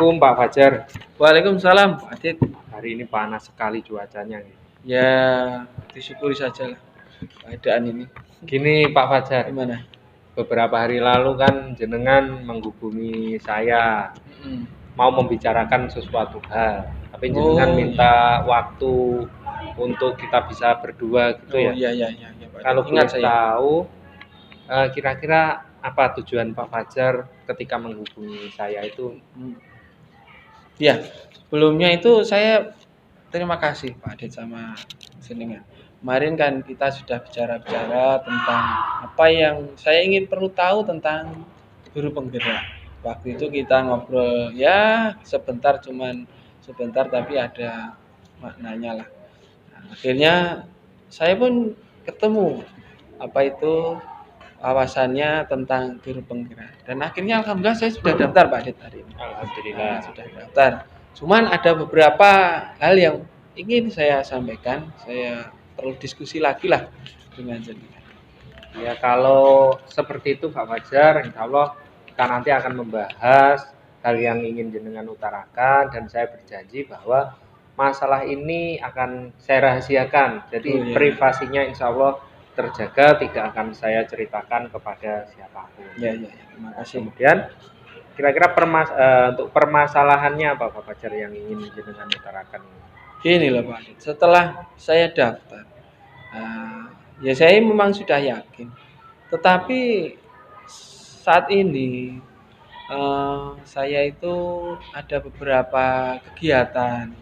Assalamualaikum Pak Fajar. Waalaikumsalam, Pak Adit. Hari ini panas sekali cuacanya. Ya, disyukuri saja lah keadaan ini. Gini Pak Fajar, Gimana? beberapa hari lalu kan jenengan menghubungi saya Mm. mau membicarakan sesuatu hal, tapi jenengan Oh, minta waktu untuk kita bisa berdua gitu oh ya. ya, Pak Kalau Adit. Ingat boleh saya. tahu, kira-kira apa tujuan Pak Fajar ketika menghubungi saya itu? Ya, sebelumnya itu saya terima kasih Pak Adit sama Senengan. Kemarin kan kita sudah bicara-bicara tentang apa yang saya ingin perlu tahu tentang guru penggerak. Waktu itu kita ngobrol ya sebentar, cuman sebentar tapi ada maknanya lah. Nah, akhirnya saya pun ketemu apa itu wawasannya tentang guru penggerak, dan akhirnya alhamdulillah saya sudah daftar Pak Adit hari ini. Alhamdulillah. Sudah daftar. Cuman ada beberapa hal yang ingin saya sampaikan, saya perlu diskusi lagi lah dengan jenengan. Ya kalau seperti itu Pak Fajar, insya Allah kita nanti akan membahas hal yang ingin jenengan utarakan, dan saya berjanji bahwa masalah ini akan saya rahasiakan. Jadi Oh, iya. privasinya insya Allah terjaga, tidak akan saya ceritakan kepada siapapun. Ya, terima kasih. Kemudian kira-kira untuk permasalahannya apa Pak Fajar yang ingin jenengan utarakan? Gini loh Pak Adit, setelah saya daftar, ya saya memang sudah yakin. Tetapi saat ini saya itu ada beberapa kegiatan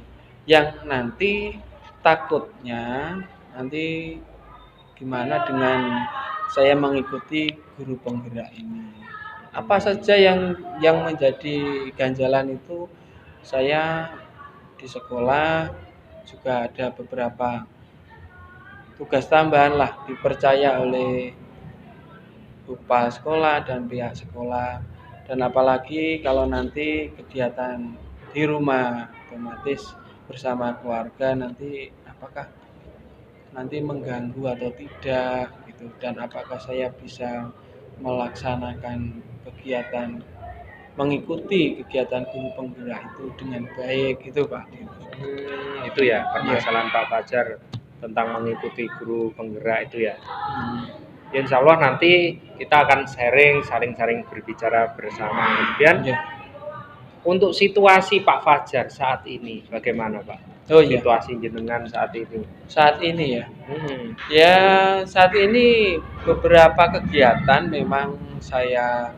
yang nanti takutnya nanti gimana dengan saya mengikuti guru penggerak ini. Apa saja yang menjadi ganjalan itu, saya di sekolah juga ada beberapa tugas tambahan lah, dipercaya oleh kepala sekolah dan pihak sekolah. Dan apalagi kalau nanti kegiatan di rumah otomatis bersama keluarga, nanti apakah nanti mengganggu atau tidak gitu, dan apakah saya bisa melaksanakan kegiatan, mengikuti kegiatan guru penggerak itu dengan baik gitu Pak. Itu ya permasalahan Pak Fajar tentang mengikuti guru penggerak itu ya. Ya, insya Allah nanti kita akan saling berbicara bersama. Kemudian untuk situasi Pak Fajar saat ini bagaimana Pak? Situasi jenengan saat ini. Saat ini ya. Ya saat ini beberapa kegiatan memang saya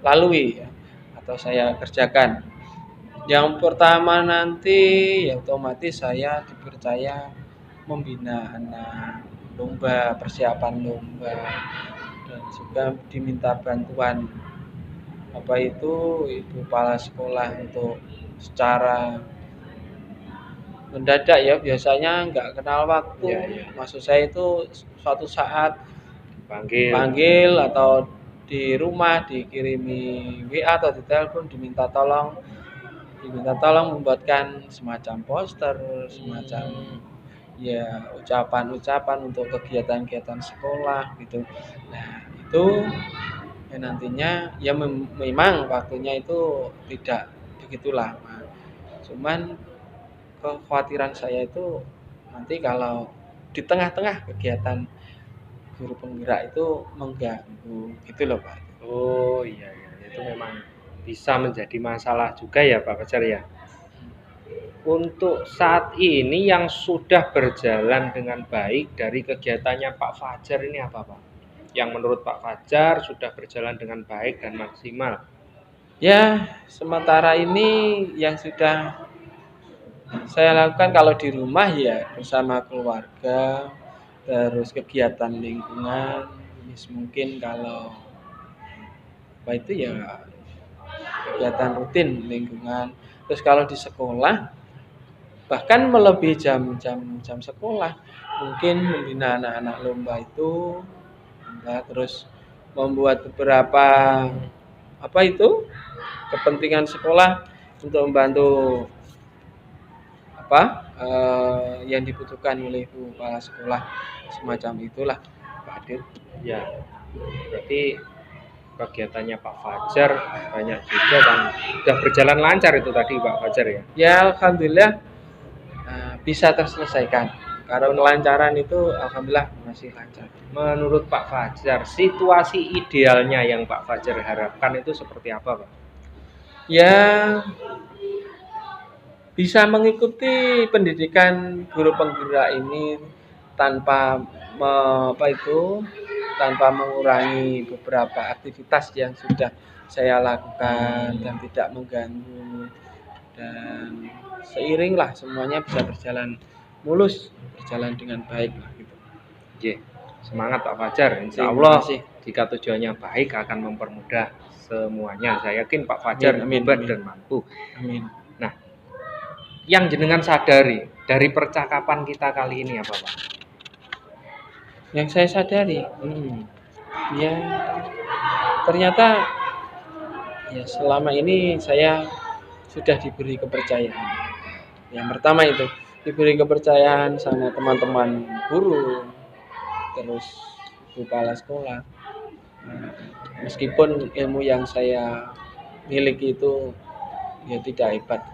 lalui ya, atau saya kerjakan. Yang pertama nanti ya otomatis saya dipercaya membina anak lomba, persiapan lomba, dan juga diminta bantuan apa itu ibu kepala sekolah untuk secara mendadak ya, biasanya nggak kenal waktu. Maksud saya itu suatu saat panggil atau di rumah dikirimi WA atau ditelepon diminta tolong membuatkan semacam poster, semacam ya ucapan-ucapan untuk kegiatan-kegiatan sekolah gitu. Nah itu ya nantinya ya memang waktunya itu tidak begitu lama, cuman kekhawatiran saya itu nanti kalau di tengah-tengah kegiatan guru penggerak itu mengganggu gitu loh Pak. Oh iya, itu memang bisa menjadi masalah juga ya Pak Fajar ya. Untuk saat ini yang sudah berjalan dengan baik dari kegiatannya Pak Fajar ini apa Pak? Yang menurut Pak Fajar sudah berjalan dengan baik dan maksimal. Ya sementara ini yang sudah saya lakukan kalau di rumah ya bersama keluarga, terus kegiatan lingkungan, mungkin kalau apa itu ya kegiatan rutin lingkungan. Terus kalau di sekolah bahkan melebihi jam sekolah, mungkin membina anak-anak lomba itu, terus membuat beberapa apa itu kepentingan sekolah untuk membantu yang dibutuhkan oleh ibu kepala sekolah, semacam itulah Pak Adit. Ya, berarti kegiatannya Pak Fajar banyak juga kan. Sudah berjalan lancar itu tadi Pak Fajar ya. Ya alhamdulillah bisa terselesaikan. Kalau kelancaran itu alhamdulillah masih lancar. Menurut Pak Fajar, situasi idealnya yang Pak Fajar harapkan itu seperti apa, Pak? Ya bisa mengikuti pendidikan guru penggerak ini tanpa tanpa mengurangi beberapa aktivitas yang sudah saya lakukan dan tidak mengganggu, dan seiring lah semuanya bisa berjalan mulus, berjalan dengan baik lah gitu. Oke, semangat Pak Fajar. Insya Terima Allah kasih. jika tujuannya baik akan mempermudah semuanya. Saya yakin Pak Fajar Amin, hebat amin. dan mampu. Amin. Nah, yang jenengan sadari dari percakapan kita kali ini apa, Pak? Yang saya sadari, ya ternyata ya selama ini saya sudah diberi kepercayaan. Yang pertama itu diberi kepercayaan sama teman-teman guru, terus kepala sekolah. Nah, meskipun ilmu yang saya miliki itu ya tidak hebat,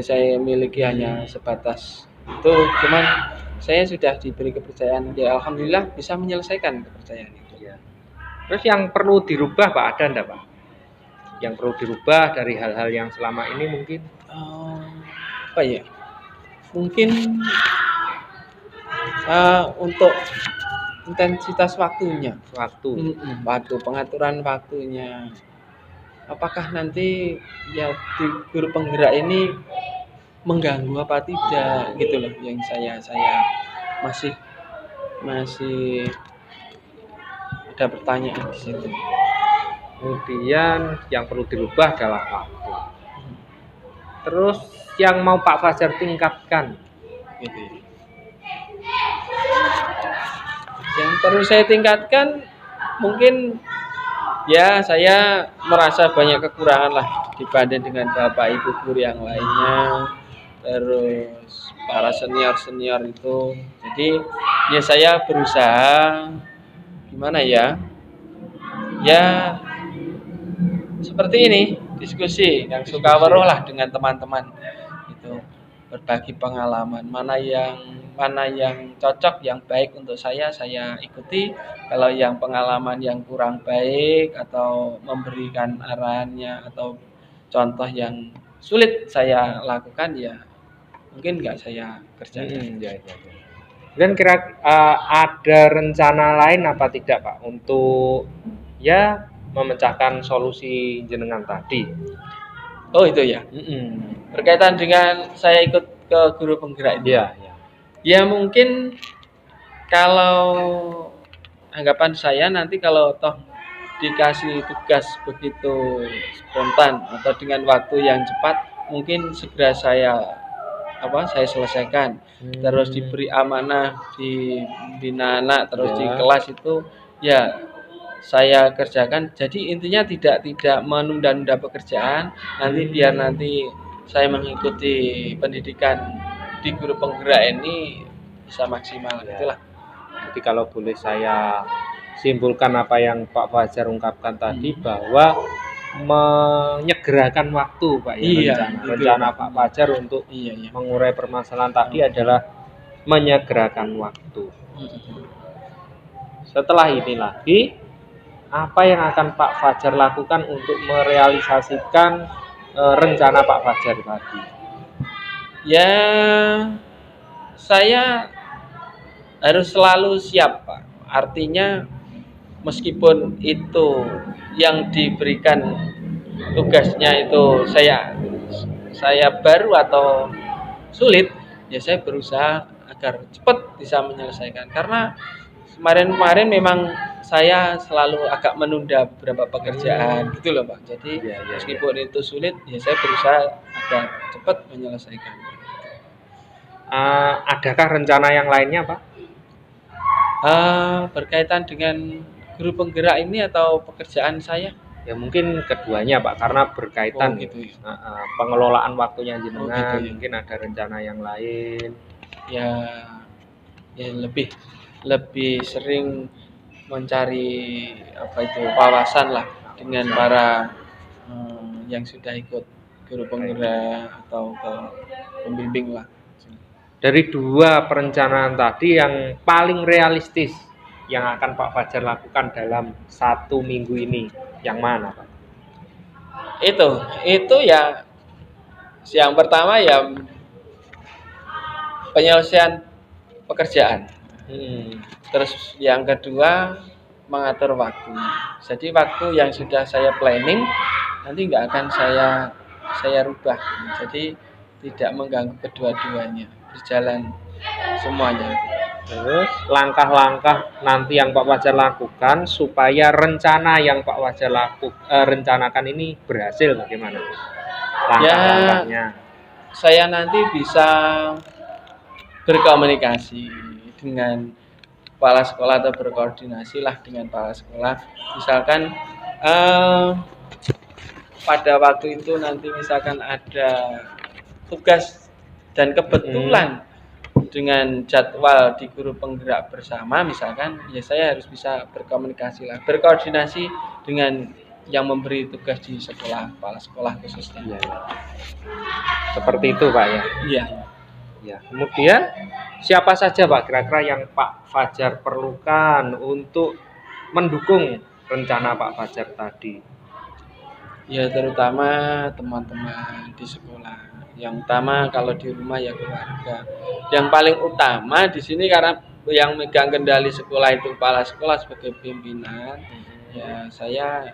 saya miliki hanya sebatas itu, cuman saya sudah diberi kepercayaan, ya alhamdulillah bisa menyelesaikan kepercayaan itu. Ya. Terus yang perlu dirubah Pak, ada enggak Pak? Yang perlu dirubah dari hal-hal yang selama ini mungkin? Apa ya? Mungkin untuk intensitas waktunya, waktu pengaturan waktunya. Apakah nanti ya di guru penggerak ini mengganggu apa tidak gitu loh, yang saya masih ada pertanyaan di situ. Kemudian yang perlu dirubah adalah waktu. Terus yang mau Pak Fajar tingkatkan Gitu ya. Yang perlu saya tingkatkan mungkin ya saya merasa banyak kekurangan lah dibanding dengan Bapak Ibu guru yang lainnya, terus para senior itu. Jadi ya saya berusaha gimana ya seperti ini, diskusi yang suka weruh lah dengan teman-teman itu, berbagi pengalaman mana yang cocok, yang baik untuk saya ikuti. Kalau yang pengalaman yang kurang baik atau memberikan arahannya atau contoh yang sulit saya lakukan, ya mungkin nggak saya kerjakan. ya. Dan kira ada rencana lain apa tidak Pak untuk ya memecahkan solusi jenengan tadi? Oh itu ya, berkaitan dengan saya ikut ke guru penggerak itu. Ya mungkin kalau anggapan saya nanti kalau toh dikasih tugas begitu spontan atau dengan waktu yang cepat, mungkin segera saya selesaikan. Terus diberi amanah di bina anak, terus di kelas itu ya saya kerjakan. Jadi intinya tidak menunda-nunda pekerjaan. Nanti saya mengikuti pendidikan di guru penggerak ini bisa maksimal gitulah. Jadi kalau boleh saya simpulkan apa yang Pak Fajar ungkapkan tadi, bahwa menyegerakan waktu Pak ya, rencana Pak Fajar untuk mengurai permasalahan tadi adalah menyegerakan waktu. Setelah ini lagi, apa yang akan Pak Fajar lakukan untuk merealisasikan rencana Pak Fajar tadi? Ya, saya harus selalu siap Pak. Artinya meskipun itu yang diberikan tugasnya itu saya baru atau sulit, ya saya berusaha agar cepat bisa menyelesaikan. Karena kemarin memang saya selalu agak menunda beberapa pekerjaan gitu loh Pak. Jadi meskipun itu sulit, ya saya berusaha agar cepat menyelesaikan. Adakah rencana yang lainnya Pak? Berkaitan dengan guru penggerak ini atau pekerjaan saya? Ya mungkin keduanya Pak, karena berkaitan gitu ya. Pengelolaan waktunya jenengan, gitu ya. mungkin ada rencana yang lain. Ya lebih sering mencari wawasan lah dengan para yang sudah ikut guru penggerak atau ke pembimbing lah. Dari dua perencanaan tadi yang paling realistis yang akan Pak Fajar lakukan dalam 1 minggu ini, yang mana Pak? Itu ya, yang pertama ya penyelesaian pekerjaan. Terus yang kedua mengatur waktu. Jadi waktu yang sudah saya planning nanti nggak akan saya rubah. Jadi tidak mengganggu kedua-duanya, berjalan semuanya. Terus langkah-langkah nanti yang Pak Fajar lakukan supaya rencana yang Pak Fajar rencanakan ini berhasil bagaimana? Langkah-langkahnya. Saya nanti bisa berkomunikasi dengan kepala sekolah atau berkoordinasi lah dengan kepala sekolah. Misalkan pada waktu itu nanti misalkan ada tugas dan kebetulan dengan jadwal di guru penggerak bersama misalkan, ya saya harus bisa berkomunikasi lah, berkoordinasi dengan yang memberi tugas di sekolah, kepala sekolah khususnya. Seperti itu Pak ya? Iya. Ya, kemudian siapa saja Pak kira-kira yang Pak Fajar perlukan untuk mendukung rencana Pak Fajar tadi? Ya terutama teman-teman di sekolah. Yang utama kalau di rumah ya keluarga. Yang paling utama di sini karena yang megang kendali sekolah itu kepala sekolah sebagai pimpinan, ya saya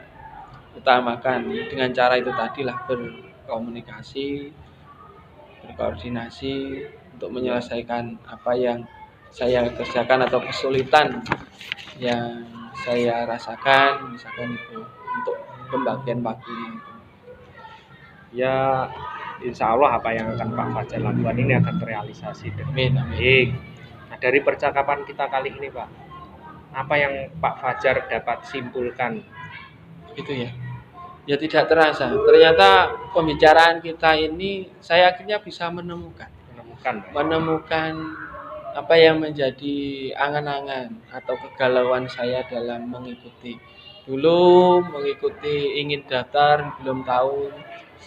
utamakan dengan cara itu tadi lah, berkomunikasi, berkoordinasi untuk menyelesaikan apa yang saya kerjakan atau kesulitan yang saya rasakan misalkan itu untuk pembagian waktunya itu. Ya insya Allah apa yang akan Pak Fajar lakukan ini akan terrealisasi. Amin. Baik. Nah dari percakapan kita kali ini Pak, apa yang Pak Fajar dapat simpulkan? Itu ya. Ya tidak terasa. Ternyata pembicaraan kita ini saya akhirnya bisa menemukan apa yang menjadi angan-angan atau kegalauan saya dalam mengikuti. Dulu mengikuti ingin daftar belum tahu,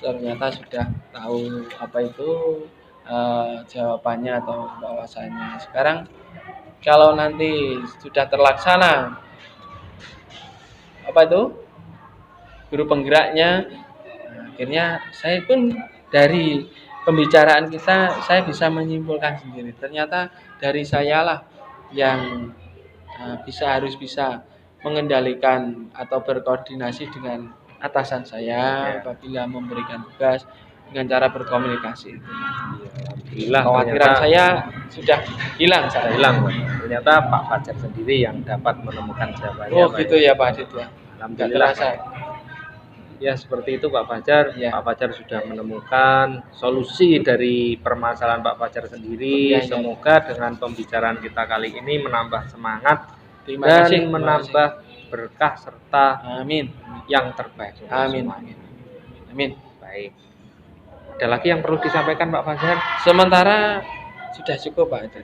ternyata sudah tahu apa itu jawabannya atau wawasannya. Sekarang kalau nanti sudah terlaksana apa itu guru penggeraknya, akhirnya saya pun dari pembicaraan kita saya bisa menyimpulkan sendiri. Ternyata dari sayalah yang harus bisa mengendalikan atau berkoordinasi dengan atasan saya apabila memberikan tugas dengan cara berkomunikasi itu. Alhamdulillah, kekhawatiran saya sudah hilang. Ternyata Pak Fajar sendiri yang dapat menemukan jawabannya. Oh gitu ya Pak Adit ya. Alhamdulillah. Ya seperti itu Pak Fajar. Ya. Pak Fajar sudah menemukan solusi dari permasalahan Pak Fajar sendiri. Semoga dengan pembicaraan kita kali ini menambah semangat dan menambah berkah serta yang terbaik. Amin. Baik. Ada lagi yang perlu disampaikan Pak Fajar? Sementara sudah cukup Pak Adit.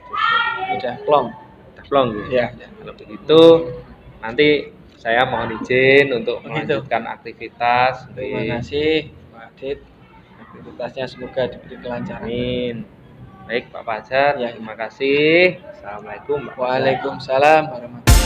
Sudah plong. Ya. Kalau begitu nanti saya mohon izin untuk melanjutkan aktivitas. Terima kasih Pak Adit. Aktivitasnya semoga diberi kelancaran. Amin. Baik Pak Fajar, terima kasih. Assalamualaikum. Waalaikumsalam warahmatullahi wabarakatuh.